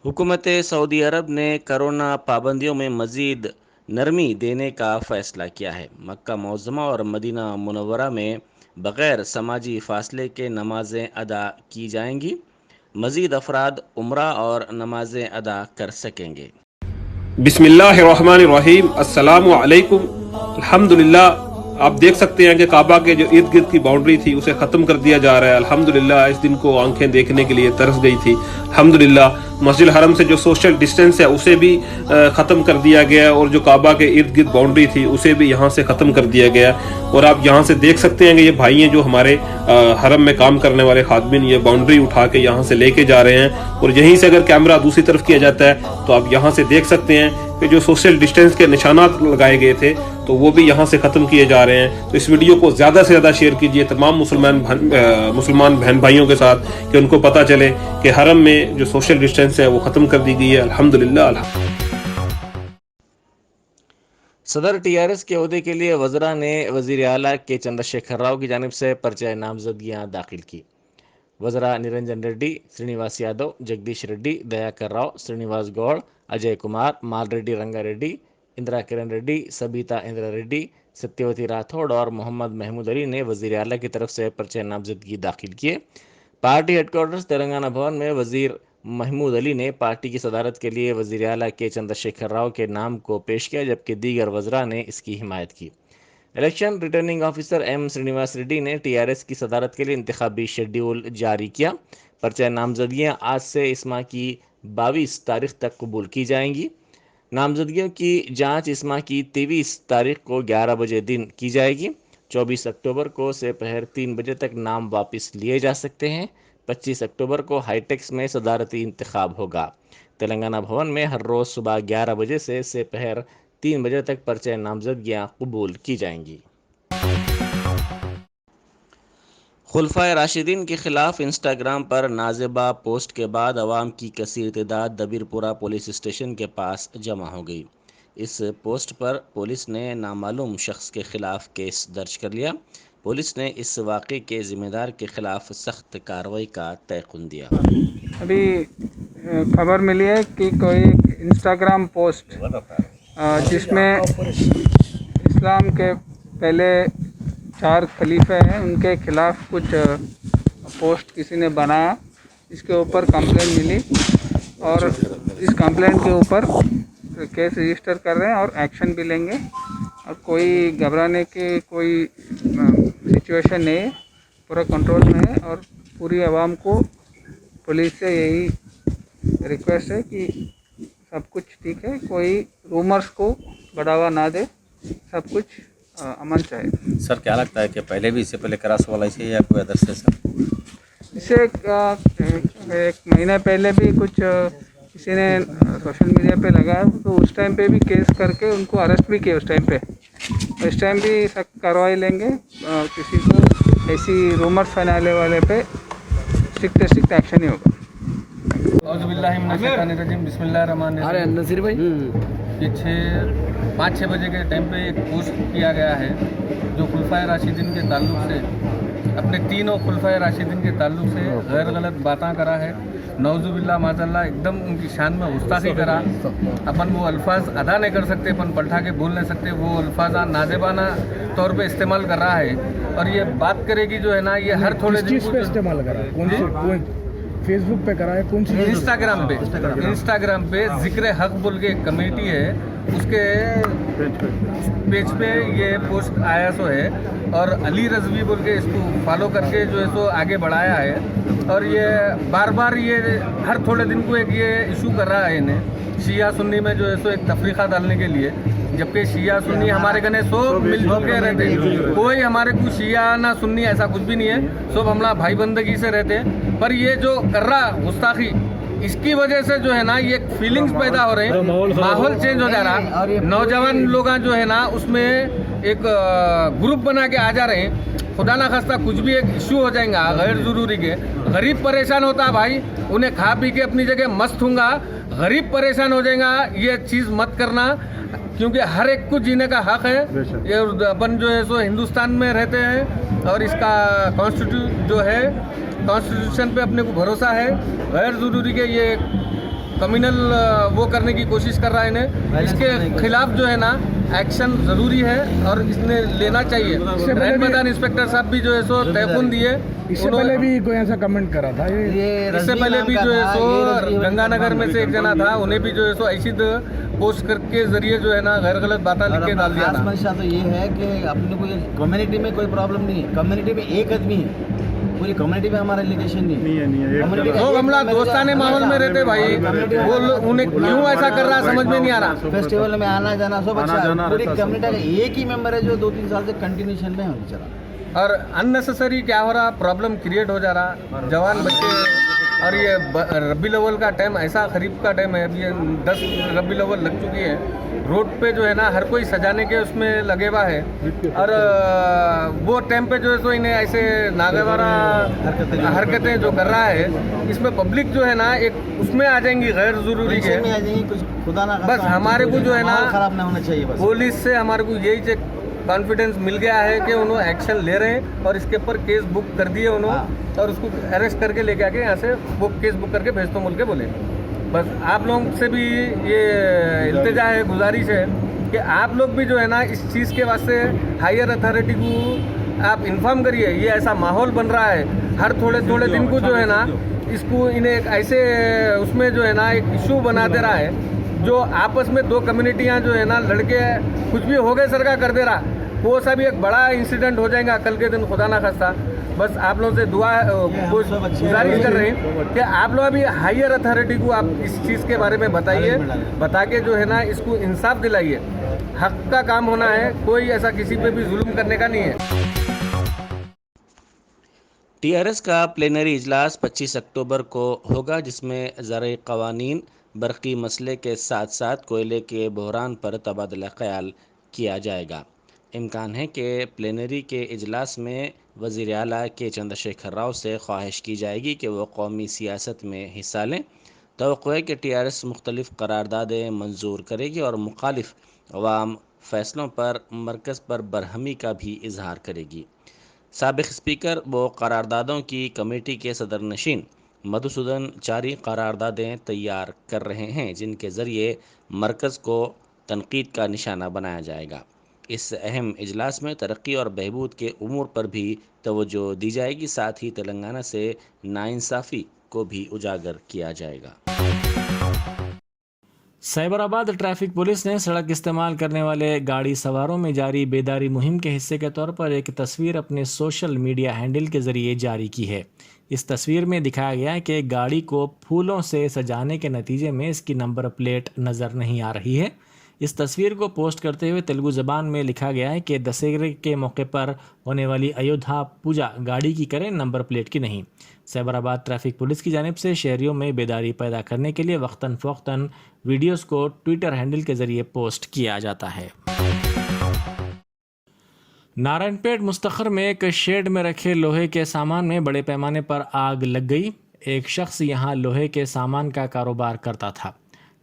हुकूमत सऊदी अरब ने कोरोना पाबंदियों में मज़ीद नरमी देने का फ़ैसला किया है। मक्का मुअज़्ज़मा और मदीना मुनव्वरा में बग़ैर समाजी फ़ासले के नमाज़ें अदा की जाएंगी। मज़ीद अफराद उम्रा और नमाज़ें अदा कर सकेंगे। बिस्मिल्लाहिर्रहमानिर्रहीम, अस्सलामु अलैकुम। अल्हम्दुलिल्लाह, आप देख सकते हैं कि काबा के जो इर्द गिर्द की बाउंड्री थी उसे ख़त्म कर दिया जा रहा है। अल्हम्दुलिल्लाह, इस दिन को आंखें देखने के लिए तरस गई थी। अल्हम्दुलिल्लाह, मस्जिद हरम से जो सोशल डिस्टेंस है उसे भी ख़त्म कर दिया गया और जो काबा के इर्द गिर्द बाउंड्री थी उसे भी यहाँ से ख़त्म कर दिया गया। और आप यहाँ से देख सकते हैं कि ये भाई हैं जो हमारे हरम में काम करने वाले खादमिन, ये बाउंड्री उठा के यहाँ से लेके जा रहे हैं। और यहीं से अगर कैमरा दूसरी तरफ किया जाता है तो आप यहाँ से देख सकते हैं कि जो सोशल डिस्टेंस के निशानात लगाए गए थे तो वो भी यहाँ से ख़त्म किए जा रहे हैं। तो इस वीडियो को ज़्यादा से ज़्यादा शेयर कीजिए तमाम मुसलमान बहन भाइयों के साथ कि उनको पता चले कि हरम में जो सोशल डिस्टेंस है वो ख़त्म कर दी गई है। अल्हम्दुलिल्लाह। सदर टीआरएस के ओहदे के लिए वज़रा ने वज़ीर आला के चंद्रशेखर राव की जानिब से पर्चा नामजदगियाँ दाखिल की। वज़रा निरंजन रेड्डी, श्रीनिवास यादव, जगदीश रेड्डी, दयाकर राव, श्रीनिवास गौड़, अजय कुमार, माल रेड्डी रंगा रेड्डी, इंदिरा किरण रेड्डी, सबीता इंदिरा रेड्डी, सत्यवती राठौड़ और मोहम्मद महमूद अली ने वज़ीर आला की तरफ से पर्चे नामजदगी दाखिल किए। पार्टी हेडक्वार्टर्स तेलंगाना भवन में वज़ीर महमूद अली ने पार्टी की सदारत के लिए वज़ीर आला के चंद्रशेखर राव के नाम को पेश किया, जबकि दीगर वज़रा ने इसकी हिमायत की। Election returning officer M Srinivas Reddy ने टीआरएस की सदारत के लिए इंतखाबी शेड्यूल जारी किया। पर्चा नामजदगियाँ आज से इस माह की 22 तारीख तक कबूल की जाएंगी। नामजदगियों की जांच इस माह की 23 तारीख को 11 बजे दिन की जाएगी। 24 अक्टूबर को दोपहर 3 बजे तक नाम वापस लिए जा सकते हैं। 25 अक्टूबर को हाईटेक्स में सदारती इंतखाब होगा। तेलंगाना भवन में हर रोज़ सुबह 11 बजे से दोपहर 3 बजे तक पर्चे नामजदगियाँ कबूल की जाएंगी। खुलफाए राशिदीन के खिलाफ इंस्टाग्राम पर नाज़िबा पोस्ट के बाद अवाम की कसीर तादाद दबीरपुरा पुलिस स्टेशन के पास जमा हो गई। इस पोस्ट पर पुलिस ने नामालूम शख्स के खिलाफ केस दर्ज कर लिया। पुलिस ने इस वाक़े के ज़िम्मेदार के खिलाफ सख्त कार्रवाई का तयक़ुन दिया। अभी खबर मिली है कि कोई इंस्टाग्राम पोस्ट जिसमें इस्लाम के पहले 4 खलीफे हैं उनके खिलाफ कुछ पोस्ट किसी ने बनाया, इसके ऊपर कंप्लेंट मिली और इस कंप्लेंट के ऊपर केस रजिस्टर कर रहे हैं और एक्शन भी लेंगे। और कोई घबराने की कोई सिचुएशन नहीं है, पूरा कंट्रोल में है। और पूरी आवाम को पुलिस से यही रिक्वेस्ट है कि सब कुछ ठीक है, कोई रूमर्स को बढ़ावा ना दे, सब कुछ अमन चाहिए। सर, क्या लगता है कि पहले भी इससे पहले करास वाला से या कोई अदर से सर? इससे एक महीने पहले भी कुछ किसी ने सोशल मीडिया पे लगाया, तो उस टाइम पे भी केस करके उनको अरेस्ट भी किया उस टाइम पे। इस टाइम भी सख्त कार्रवाई लेंगे, किसी को ऐसी रूमर्स फैलाने वाले पे स्ट्रिक्ट एक्शन ही होगा। नसीर भाई, ये 5-6 बजे के टाइम पे एक पोस्ट किया गया है जो खुलफाए राशिदीन के ताल्लुक से, अपने तीनों खुलफाए राशिदीन के ताल्लुक से गैर गलत बातें करा है। नौजुबिल्ला माज़ल्ला, एकदम उनकी शान में गुस्ताखी करा। अपन वो अल्फाज अदा नहीं कर सकते, अपन पलटा के बोल नहीं सकते, वो अल्फाज नाजेबाना तौर पे इस्तेमाल कर रहा है। और ये बात करेगी जो है ना, ये हर थोड़े दिन पे इस्तेमाल करा है, कौन फेसबुक पे करा है, कौन सी इंस्टाग्राम पे जिक्र हक बोल के एक कमेटी है, उसके पेज पे ये पोस्ट आया सो है। और अली रजवी बोल के इसको फॉलो करके जो है सो आगे बढ़ाया है। और ये बार बार ये हर थोड़े दिन को एक ये इशू कर रहा है इन्हें शिया सुन्नी में जो है सो एक तफरीक़ा डालने के लिए, जबकि शिया सुन्नी हमारे गने सब मिलजुल के रहते हैं। कोई हमारे को शिया ना सुन्नी ऐसा कुछ भी नहीं है, सब हमला भाई बंदगी से रहते हैं। पर ये जो कर रहा गुस्ताखी, इसकी वजह से जो है ना ये फीलिंग्स पैदा हो रहे हैं, माहौल चेंज हो जा रहा। नौजवान लोग जो है ना उसमें एक ग्रुप बना के आ जा रहे हैं। खुदा ना खास्ता कुछ भी एक इशू हो जाएगा गैर ज़रूरी के, गरीब परेशान होता भाई, उन्हें खा पी के अपनी जगह मस्त होगा, गरीब परेशान हो जाएगा। ये चीज़ मत करना, क्योंकि हर एक को जीने का हक है। ये अपन जो है सो हिंदुस्तान में रहते हैं और इसका कॉन्स्टिट्यूशन पे अपने को भरोसा है। गैर ज़रूरी के ये कम्युनल वो करने की कोशिश कर रहा है इन्हें। इसके खिलाफ जो है ना एक्शन ज़रूरी है और इसने लेना चाहिए। रैन मैदान इंस्पेक्टर साहब भी जो है सो तयखुन दिए। इससे पहले भी कोई ऐसा कमेंट करा था इससे पहले भी जो है सो गंगानगर में से एक जना था, उन्हें भी जो है सो ऐसी पोस्ट करके जरिए जो है ना गैर गलत बातें लिख के डाल दिया था। समस्या तो ये है कि अपने को कम्युनिटी में कोई प्रॉब्लम नहीं है, कम्युनिटी में एक आदमी है, पूरी कम्युनिटी में हमारा एलिगेशन नहीं है। लोग हमला दोस्ताने माहौल में रहते भाई, वो उन्हें क्यों ऐसा कर रहा है समझ में नहीं आ रहा। फेस्टिवल में आना जाना सब अच्छा है, पूरी कम्युनिटी का एक ही मेंबर है जो 2-3 साल से कंटिन्यूशन में है बेचारा। और अननेसेसरी क्या हो रहा, प्रॉब्लम क्रिएट हो जा रहा। जवान बच्चे और ये रबी अव्वल का टाइम, ऐसा खरीफ का टाइम है, अभी ये 10 रबी अव्वल लग चुकी है। रोड पे जो है ना हर कोई सजाने के उसमें लगे हुआ है और वो टाइम पे जो है तो इन्हें ऐसे नागवारा हरकतें जो कर रहा है, इसमें पब्लिक जो है ना एक उसमें आ जाएंगी गैर जरूरी के। कुछ खुदा ना बस हमारे को जो है ना खराब ना होना चाहिए। बस पुलिस से हमारे को यही कॉन्फिडेंस मिल गया है कि उन्होंने एक्शन ले रहे हैं और इसके ऊपर केस बुक कर दिए उन्होंने और उसको अरेस्ट करके लेके आके यहाँ से वो केस बुक करके भेज तो बोल के बोले। बस आप लोगों से भी ये इल्तिजा है, गुजारिश है कि आप लोग भी जो है ना इस चीज़ के वास्ते हायर अथॉरिटी को आप इन्फॉर्म करिए। ये ऐसा माहौल बन रहा है, हर थोड़े थोड़े दिन को जो है ना इसको इन्हें एक ऐसे उसमें जो है ना एक इशू बना दे रहा है जो आपस में दो कम्युनिटियाँ जो है ना लड़के कुछ भी हो गए सरकार कर दे रहा, वो सा भी एक बड़ा इंसिडेंट हो जाएगा कल के दिन, खुदा ना खास्ता। बस आप लोगों से दुआ गुजारिश कर रहे हैं कि आप लोग अभी हायर अथॉरिटी को आप इस चीज़ के बारे में बताइए, बता के जो है ना इसको इंसाफ दिलाइए। हक का काम होना है, कोई ऐसा किसी पे भी जुल्म करने का नहीं है। टीआरएस का प्लेनरी इजलास 25 अक्टूबर को होगा, जिसमें ज़राई क़वानीन, बरक़ी मसले के साथ साथ कोयले के बहरान पर तबादला ख्याल किया जाएगा। इम्कान है कि प्लेनरी के इजलास में वज़ीर आला के चंद्रशेखर राव से ख्वाहिश की जाएगी कि वो कौमी सियासत में हिस्सा लें। तवक्को है कि टीआरएस मुख्तलिफ़ करारदादें मंजूर करेगी और मुखालिफ अवाम फ़ैसलों पर मरकज़ पर बरहमी का भी इजहार करेगी। साबिक़ स्पीकर व करारदादों की कमेटी के सदर नशीन मधुसूदन 4 करारदादें तैयार कर रहे हैं, जिनके ज़रिए मरकज़ को तनकीद का निशाना बनाया जाएगा। इस अहम इजलास में तरक्की और बहबूद के उमूर पर भी तवज्जो दी जाएगी, साथ ही तेलंगाना से नाइंसाफ़ी को भी उजागर किया जाएगा। साइबराबाद ट्रैफिक पुलिस ने सड़क इस्तेमाल करने वाले गाड़ी सवारों में जारी बेदारी मुहिम के हिस्से के तौर पर एक तस्वीर अपने सोशल मीडिया हैंडल के ज़रिए जारी की है। इस तस्वीर में दिखाया गया है कि गाड़ी को फूलों से सजाने के नतीजे में इसकी नंबर प्लेट नज़र नहीं आ रही है। इस तस्वीर को पोस्ट करते हुए तेलुगु ज़बान में लिखा गया है कि दशहरे के मौके पर होने वाली अयोध्या पूजा गाड़ी की करें, नंबर प्लेट की नहीं। साइबराबाद ट्रैफिक पुलिस की जानिब से शहरियों में बेदारी पैदा करने के लिए वक्तन फ़ौक्तन वीडियोस को ट्विटर हैंडल के ज़रिए पोस्ट किया जाता है। नारायणपेट मुस्तखर में एक शेड में रखे लोहे के सामान में बड़े पैमाने पर आग लग गई। एक शख्स यहां लोहे के सामान का कारोबार करता था।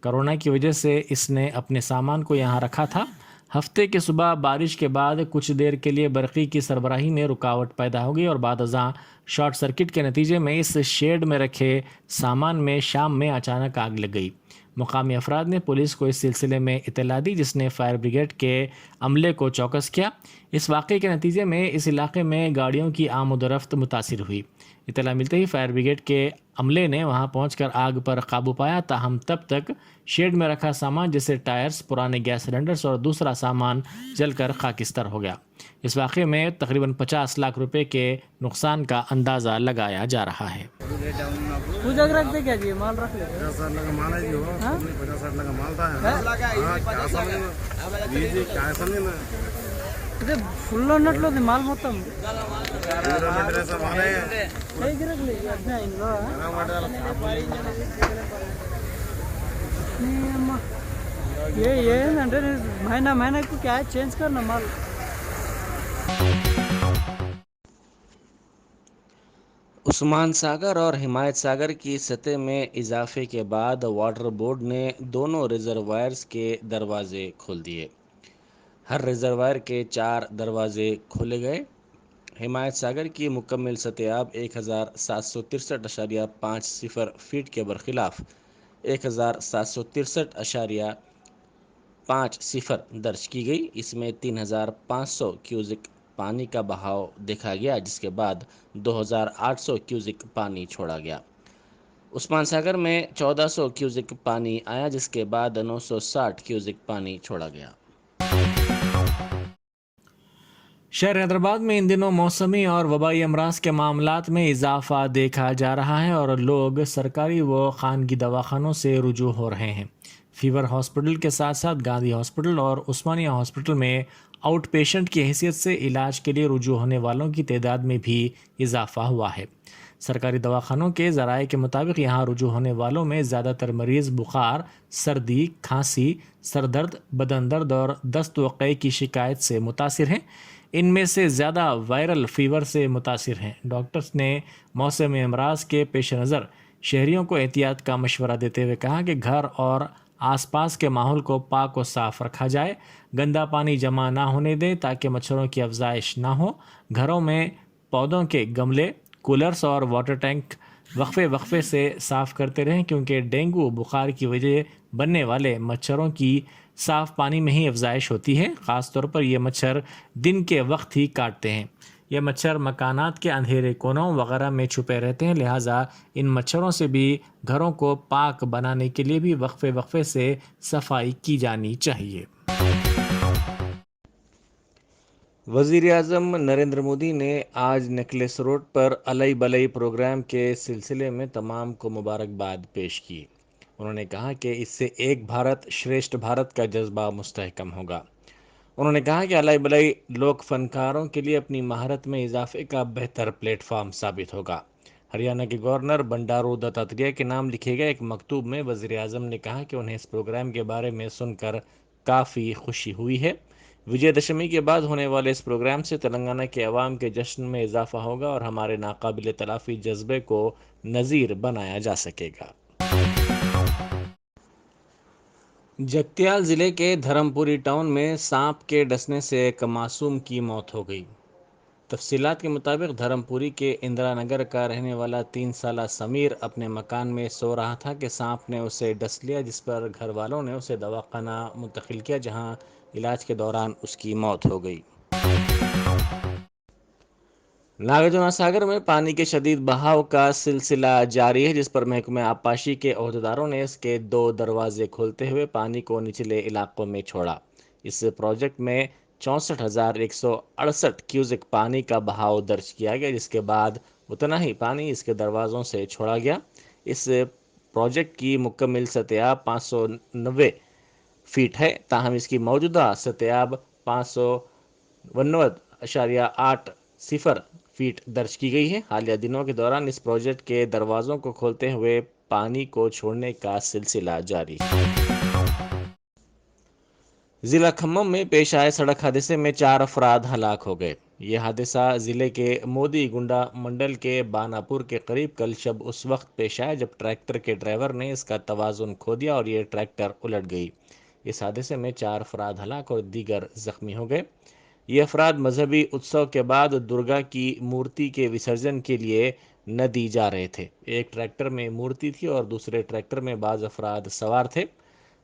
कोरोना की वजह से इसने अपने सामान को यहां रखा था। हफ्ते की सुबह बारिश के बाद कुछ देर के लिए बरक़ी की सरबराही में रुकावट पैदा हो गई और बाद अज़ां शॉर्ट सर्किट के नतीजे में इस शेड में रखे सामान में शाम में अचानक आग लग गई। मुकामी अफराद ने पुलिस को इस सिलसिले में इत्तला दी, जिसने फायर ब्रिगेड के अमले को चौकस किया। इस वाक़े के नतीजे में इस इलाके में गाड़ियों की आमद-ओ-रफ्त मुतासिर हुई। इत्तला मिलते ही फायर ब्रिगेड के अमले ने वहां पहुंचकर आग पर काबू पाया, ताहम तब तक शेड में रखा सामान जैसे टायर्स, पुराने गैस सिलेंडर्स और दूसरा सामान जलकर खाकिस्तर हो गया। इस वाक़े में तकरीबन 50 लाख रुपए के नुकसान का अंदाज़ा लगाया जा रहा है। पूजा रख दे क्या जी, माल रख ले। అదే ఫుల్ ఉన్నట్లు ఉంది మాల్ మొత్తం ఏంటంటే మहीना क्या चेंज करना माल। उस्मान सागर और हिमायत सागर की सतह में इजाफे के बाद वाटर बोर्ड ने दोनों रिजर्वायर्स के दरवाजे खोल दिए। हर रिजर्वायर के 4 दरवाजे खोले गए। हिमायत सागर की मुकम्मल सतह अब 1763.50 फीट के बरखिलाफ 1763.50 درج کی گئی۔ اس میں 3500 کیوزک پانی کا بہاؤ دیکھا گیا، جس کے بعد 2800 کیوزک پانی چھوڑا گیا۔ عثمان ساگر میں 1400 کیوزک پانی آیا، جس کے بعد 960 کیوزک پانی چھوڑا گیا۔ شہر حیدرآباد میں ان دنوں موسمی اور وبائی امراض کے معاملات میں اضافہ دیکھا جا رہا ہے اور لوگ سرکاری و خانگی دواخانوں سے رجوع ہو رہے ہیں۔ فیور ہاسپٹل کے ساتھ ساتھ گاندھی ہاسپٹل اور عثمانیہ ہاسپٹل میں آؤٹ پیشنٹ کی حیثیت سے علاج کے لیے رجوع ہونے والوں کی تعداد میں بھی اضافہ ہوا ہے۔ سرکاری دواخانوں کے ذرائع کے مطابق یہاں رجوع ہونے والوں میں زیادہ تر مریض بخار، سردی، کھانسی، سر درد، بدن درد اور دست و قے کی شکایت سے متاثر ہیں۔ ان میں سے زیادہ وائرل فیور سے متاثر ہیں۔ ڈاکٹرز نے موسم امراض کے پیش نظر شہریوں کو احتیاط کا مشورہ دیتے ہوئے کہا کہ گھر اور آس پاس کے ماحول کو پاک و صاف رکھا جائے، گندا پانی جمع نہ ہونے دیں تاکہ مچھروں کی افزائش نہ ہو، گھروں میں پودوں کے گملے، کولرز اور واٹر ٹینک وقفے سے صاف کرتے رہیں کیونکہ ڈینگو بخار کی وجہ بننے والے مچھروں کی صاف پانی میں ہی افزائش ہوتی ہے۔ خاص طور پر یہ مچھر دن کے وقت ہی کاٹتے ہیں۔ یہ مچھر مکانات کے اندھیرے کونوں وغیرہ میں چھپے رہتے ہیں، لہٰذا ان مچھروں سے بھی گھروں کو پاک بنانے کے لیے بھی وقفے سے صفائی کی جانی چاہیے۔ وزیر اعظم نریندر مودی نے آج نیکلس روڈ پر الئی بلئی پروگرام کے سلسلے میں تمام کو مبارکباد پیش کی۔ انہوں نے کہا کہ اس سے ایک بھارت شریشٹھ بھارت کا جذبہ مستحکم ہوگا۔ انہوں نے کہا کہ الئی بلئی لوک فنکاروں کے لیے اپنی مہارت میں اضافے کا بہتر پلیٹ فارم ثابت ہوگا۔ ہریانہ کے گورنر بنڈارو دتاتریہ کے نام لکھے گئے ایک مکتوب میں وزیر اعظم نے کہا کہ انہیں اس پروگرام کے بارے میں سن کر کافی خوشی ہوئی ہے۔ وجے دشمی کے بعد ہونے والے اس پروگرام سے تلنگانہ کے عوام کے جشن میں اضافہ ہوگا اور ہمارے ناقابل تلافی جذبے کو نظیر بنایا جا سکے گا۔ جگتیال ضلع کے دھرم پوری ٹاؤن میں سانپ کے ڈسنے سے ایک معصوم کی موت ہو گئی۔ تفصیلات کے مطابق دھرم پوری کے اندرا نگر کا رہنے والا 3 سالہ سمیر اپنے مکان میں سو رہا تھا کہ سانپ نے اسے ڈس لیا، جس پر گھر والوں نے اسے دواخانہ منتقل کیا، جہاں علاج کے دوران اس کی موت ہو گئی۔ ناگرجنا ساگر میں پانی کے شدید بہاؤ کا سلسلہ جاری ہے، جس پر محکمہ آبپاشی کے عہدیداروں نے اس کے 2 دروازے کھولتے ہوئے پانی کو نچلے علاقوں میں چھوڑا۔ اس پروجیکٹ میں 64,168 کیوزک پانی کا بہاؤ درج کیا گیا، جس کے بعد اتنا ہی پانی اس کے دروازوں سے چھوڑا گیا۔ اس پروجیکٹ کی مکمل سطح 590 فیٹ ہے، تاہم اس کی موجودہ سطح 599.80 فیٹ درج کی گئی ہے۔ حالیہ دنوں کے دوران اس پروجیکٹ کے دروازوں کو کھولتے ہوئے پانی کو چھوڑنے کا سلسلہ جاری ہے۔ ضلع کھمم میں پیش آئے سڑک حادثے میں 4 افراد ہلاک ہو گئے۔ یہ حادثہ ضلع کے مودی گنڈا منڈل کے باناپور کے قریب کل شب اس وقت پیش آیا جب ٹریکٹر کے ڈرائیور نے اس کا توازن کھو دیا اور یہ ٹریکٹر الٹ گئی۔ اس حادثے میں 4 افراد ہلاک اور دیگر زخمی ہو گئے۔ یہ افراد مذہبی اتسو کے بعد درگا کی مورتی کے وسرجن کے لیے ندی جا رہے تھے۔ ایک ٹریکٹر میں مورتی تھی اور دوسرے ٹریکٹر میں بعض افراد سوار تھے۔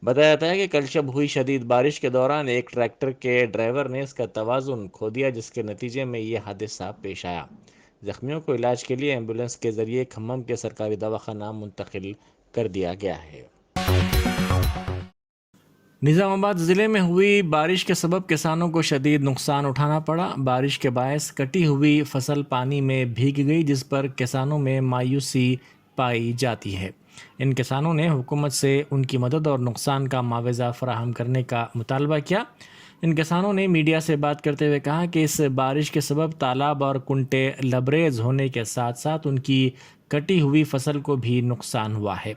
بتایا جاتا ہے کہ کل شب ہوئی شدید بارش کے دوران ایک ٹریکٹر کے ڈرائیور نے اس کا توازن کھو دیا، جس کے نتیجے میں یہ حادثہ پیش آیا۔ زخمیوں کو علاج کے لیے ایمبولینس کے ذریعے کھمم کے سرکاری دواخانہ منتقل کر دیا گیا ہے۔ نظام آباد ضلع میں ہوئی بارش کے سبب کسانوں کو شدید نقصان اٹھانا پڑا۔ بارش کے باعث کٹی ہوئی فصل پانی میں بھیگ گئی، جس پر کسانوں میں مایوسی پائی جاتی ہے۔ ان کسانوں نے حکومت سے ان کی مدد اور نقصان کا معاوضہ فراہم کرنے کا مطالبہ کیا۔ ان کسانوں نے میڈیا سے بات کرتے ہوئے کہا کہ اس بارش کے سبب تالاب اور کنٹے لبریز ہونے کے ساتھ ساتھ ان کی کٹی ہوئی فصل کو بھی نقصان ہوا ہے۔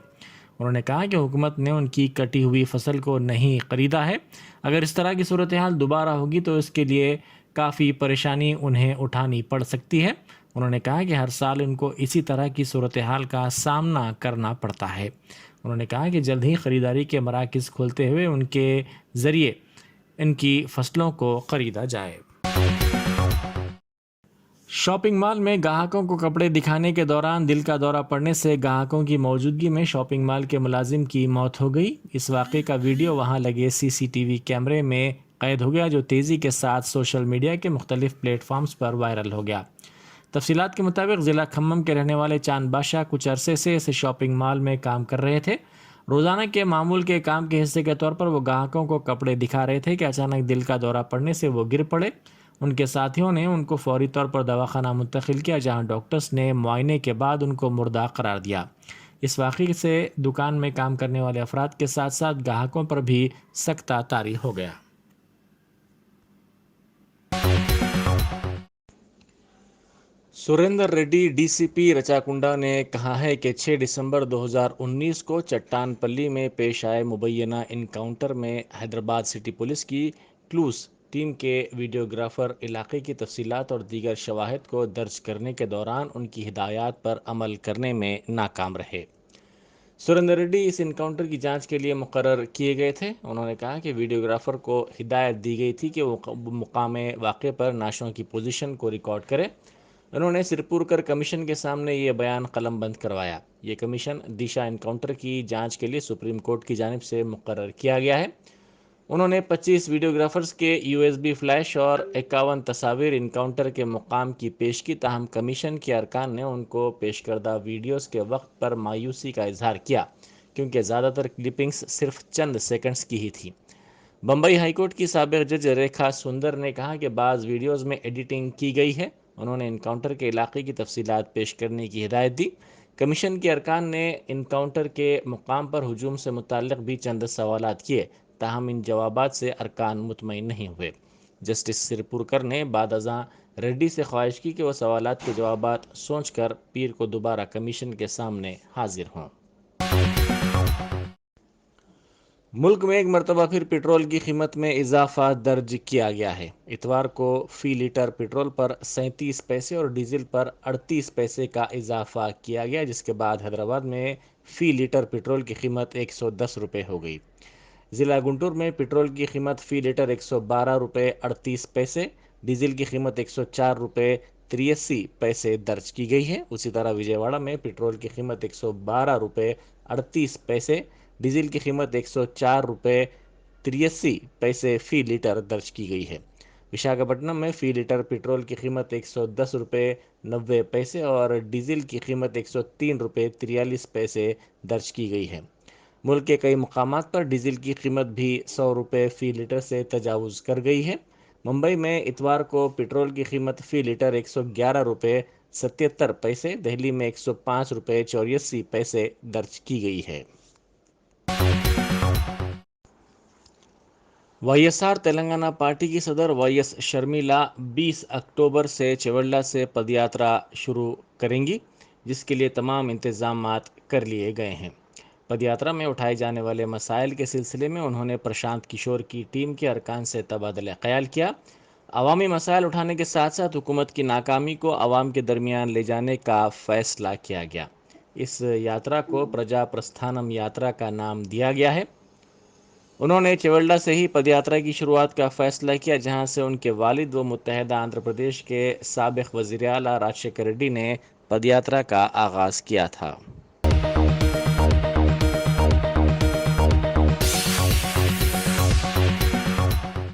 انہوں نے کہا کہ حکومت نے ان کی کٹی ہوئی فصل کو نہیں خریدا ہے۔ اگر اس طرح کی صورتحال دوبارہ ہوگی تو اس کے لیے کافی پریشانی انہیں اٹھانی پڑ سکتی ہے۔ انہوں نے کہا کہ ہر سال ان کو اسی طرح کی صورتحال کا سامنا کرنا پڑتا ہے۔ انہوں نے کہا کہ جلد ہی خریداری کے مراکز کھولتے ہوئے ان کے ذریعے ان کی فصلوں کو خریدا جائے۔ شاپنگ مال میں گاہکوں کو کپڑے دکھانے کے دوران دل کا دورہ پڑنے سے گاہکوں کی موجودگی میں شاپنگ مال کے ملازم کی موت ہو گئی۔ اس واقعے کا ویڈیو وہاں لگے CCTV کیمرے میں قید ہو گیا، جو تیزی کے ساتھ سوشل میڈیا کے مختلف پلیٹ فارمز پر وائرل ہو گیا۔ تفصیلات کے مطابق ضلع کھمم کے رہنے والے چاند بادشاہ کچھ عرصے سے اس شاپنگ مال میں کام کر رہے تھے۔ روزانہ کے معمول کے کام کے حصے کے طور پر وہ گاہکوں کو کپڑے دکھا رہے تھے کہ اچانک دل کا دورہ پڑنے سے وہ گر پڑے۔ ان کے ساتھیوں نے ان کو فوری طور پر دواخانہ منتقل کیا، جہاں ڈاکٹرز نے معائنے کے بعد ان کو مردہ قرار دیا۔ اس واقعے سے دکان میں کام کرنے والے افراد کے ساتھ ساتھ گاہکوں پر بھی سکتہ طاری ہو گیا۔ سریندر ریڈی DCP رچاکنڈا نے کہا ہے کہ 6 دسمبر 2019 کو چٹان پلی میں پیش آئے مبینہ انکاؤنٹر میں حیدرآباد سٹی پولیس کی کلوز ٹیم کے ویڈیوگرافر علاقے کی تفصیلات اور دیگر شواہد کو درج کرنے کے دوران ان کی ہدایات پر عمل کرنے میں ناکام رہے۔ سریندر ریڈی اس انکاؤنٹر کی جانچ کے لیے مقرر کیے گئے تھے۔ انہوں نے کہا کہ ویڈیوگرافر کو ہدایت دی گئی تھی کہ وہ مقام واقعے پر نعشوں کی پوزیشن کو ریکارڈ کرے۔ انہوں نے سرپورکر کمیشن کے سامنے یہ بیان قلم بند کروایا۔ یہ کمیشن دیشا انکاؤنٹر کی جانچ کے لیے سپریم کورٹ کی جانب سے مقرر کیا گیا ہے۔ انہوں نے 25 ویڈیوگرافرز کے USB فلیش اور 51 تصاویر انکاؤنٹر کے مقام کی پیش کی، تاہم کمیشن کے ارکان نے ان کو پیش کردہ ویڈیوز کے وقت پر مایوسی کا اظہار کیا، کیونکہ زیادہ تر کلپنگز صرف چند سیکنڈز کی ہی تھیں۔ بمبئی ہائی کورٹ کی سابق جج ریکھا سندر نے کہا کہ بعض ویڈیوز میں ایڈیٹنگ کی گئی ہے۔ انہوں نے انکاؤنٹر کے علاقے کی تفصیلات پیش کرنے کی ہدایت دی۔ کمیشن کے ارکان نے انکاؤنٹر کے مقام پر ہجوم سے متعلق بھی چند سوالات کیے، تاہم ان جوابات سے ارکان مطمئن نہیں ہوئے۔ جسٹس سرپورکر نے بعد ازاں ریڈی سے خواہش کی کہ وہ سوالات کے جوابات سوچ کر پیر کو دوبارہ کمیشن کے سامنے حاضر ہوں۔ ملک میں ایک مرتبہ پھر پٹرول کی قیمت میں اضافہ درج کیا گیا ہے۔ اتوار کو فی لیٹر پٹرول پر 37 پیسے اور ڈیزل پر 38 پیسے کا اضافہ کیا گیا، جس کے بعد حیدرآباد میں فی لیٹر پٹرول کی قیمت 110 روپے ہو گئی۔ ضلع گنٹور میں پٹرول کی قیمت فی لیٹر 112 روپے 38 پیسے، ڈیزل کی قیمت 104 روپے 83 پیسے درج کی گئی ہے۔ اسی طرح وجے واڑہ میں پٹرول کی قیمت 112 روپے 38 پیسے، ڈیزل کی قیمت 104 روپے 83 پیسے فی لیٹر درج کی گئی ہے۔ وشاکھاپٹنم میں فی لیٹر پٹرول کی قیمت 110 روپے 90 پیسے اور ڈیزل کی قیمت 103 روپے 43 پیسے درج کی گئی ہے۔ ملک کے کئی مقامات پر ڈیزل کی قیمت بھی 100 روپے فی لیٹر سے تجاوز کر گئی ہے۔ ممبئی میں اتوار کو پٹرول کی قیمت فی لیٹر 111 روپے 77 پیسے، دہلی میں 105 روپے 84 پیسے درج کی گئی ہے۔ YSR تلنگانہ پارٹی کی صدر YS شرمیلا 20 اکتوبر سے چیولڈا سے پدیاترا شروع کریں گی، جس کے لیے تمام انتظامات کر لیے گئے ہیں۔ پدیاترا میں اٹھائے جانے والے مسائل کے سلسلے میں انہوں نے پرشانت کشور کی ٹیم کے ارکان سے تبادلہ خیال کیا۔ عوامی مسائل اٹھانے کے ساتھ ساتھ حکومت کی ناکامی کو عوام کے درمیان لے جانے کا فیصلہ کیا گیا۔ اس یاترا کو پرجا پرستھانم یاترا کا نام دیا گیا ہے۔ انہوں نے چیولڈا سے ہی پدیاترا کی شروعات کا فیصلہ کیا، جہاں سے ان کے والد و متحدہ آندھرا پردیش کے سابق وزیر اعلیٰ راجشیکھر ریڈی نے پدیاترا کا آغاز کیا تھا۔